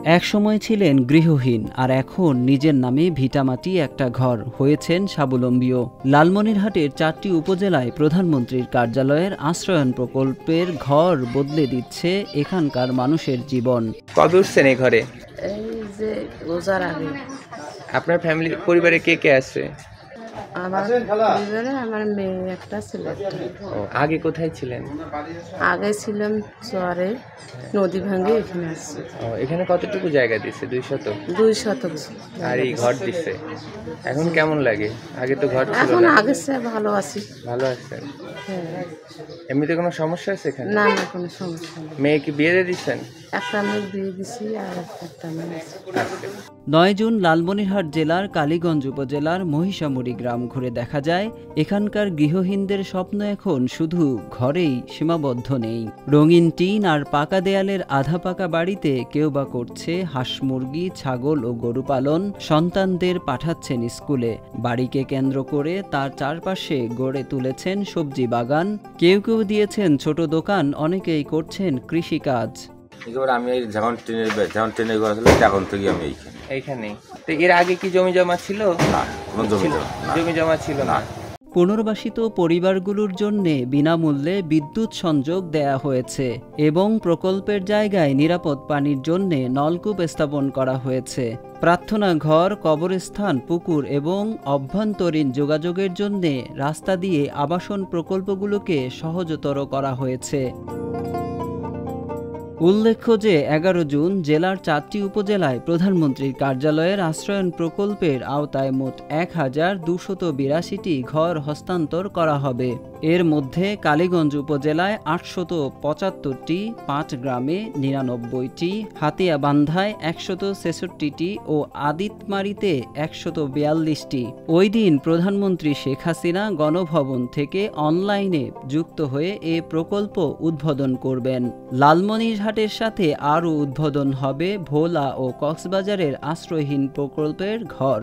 একসময় ছিলেন গৃহহীন, আর এখন নিজের নামে ভিটামাটি একটা ঘর হয়েছেন স্বাবলম্বীও। লালমনিরহাটের 4টি উপজেলায় প্রধানমন্ত্রীর কার্যালয়ের আশ্রয়ন প্রকল্পের ঘর বদলে দিচ্ছে এখানকার মানুষের জীবন। কবে উঠছেন এই ঘরে? এই যে রোজার আগে। আপনার ফ্যামিলি পরিবারে কে কে আছে? আমার পরিবারে আমার মেয়ে একটা, ছেলে একটা। ও, আগে কোথায় ছিলেন? আগে ছিলাম চরে, নদী ভাঙ্গে এখানে আসছি। ও, এখানে কতটুকু জায়গা দিছে? 200? 2 শতক। আর এই ঘর দিছে, এখন কেমন লাগে? আগে তো ঘর ছিল এখন না। আগের চেয়ে ভালো আছি। ভালো আছেন? হ্যাঁ। এমনিতে কোনো সমস্যা আছে এখানে? না না, কোনো সমস্যা নেই। মেয়ে কি বিয়ে দিয়ে দিচ্ছেন? একটা মেয়ে বিয়ে দিছি আর একটা মেয়ে আছে। 9 জুন লালমনিরহাট জেলার কালীগঞ্জ উপজেলার মহিষামুড়ি গ্রাম ঘুরে দেখা যায় এখানকার গৃহহীনদের স্বপ্ন এখন শুধু ঘরেই সীমাবদ্ধ নেই। রঙিন টিন আর পাকা দেয়ালের আধা পাকা বাড়িতে কেউ বা করছে হাঁস মুরগি, ছাগল ও গরু পালন, সন্তানদের পাঠাচ্ছেন স্কুলে। বাড়িকে কেন্দ্র করে তার চারপাশে গড়ে তুলেছেন সবজি বাগান, কেউ কেউ দিয়েছেন ছোট দোকান, অনেকেই করছেন কৃষিকাজ। আমি এই যখন ট্রেনের ঘর ছিল তখন থেকে আমি এইখানে। তো এর আগে কি জমি জমা ছিল? না, কোনো জমি জমা ছিল না। পুনর্বাসিত পরিবারগুলোর জন্য বিনামূল্যে বিদ্যুৎ সংযোগ দেয়া হয়েছে এবং প্রকল্পের জায়গায় নিরাপদ পানির জন্য নলকূপ স্থাপন করা হয়েছে। প্রার্থনা ঘর, কবরস্থান, পুকুর এবং অভ্যন্তরীণ যোগাযোগের জন্য রাস্তা দিয়ে আবাসন প্রকল্পগুলোকে সহজতর করা হয়েছে। উল্লেখ্য যে 11 জুন জেলার 4টি উপজেলায় প্রধানমন্ত্রীর কার্যালয়ের আশ্রয়ন প্রকল্পের আওতায় মোট 1282টি ঘর হস্তান্তর করা হবে। এর মধ্যে কালীগঞ্জ উপজেলায় 875টি, 5 গ্রামে 99টি, হাতিয়াবান্ধায় 166টি ও আদিতমারিতে 142টি। ওই দিন প্রধানমন্ত্রী শেখ হাসিনা গণভবন থেকে অনলাইনে যুক্ত হয়ে এ প্রকল্প উদ্বোধন করবেন। লালমনিরহাটের সাথে আরও উদ্বোধন হবে ভোলা ও কক্সবাজারের আশ্রয়হীন প্রকল্পের ঘর।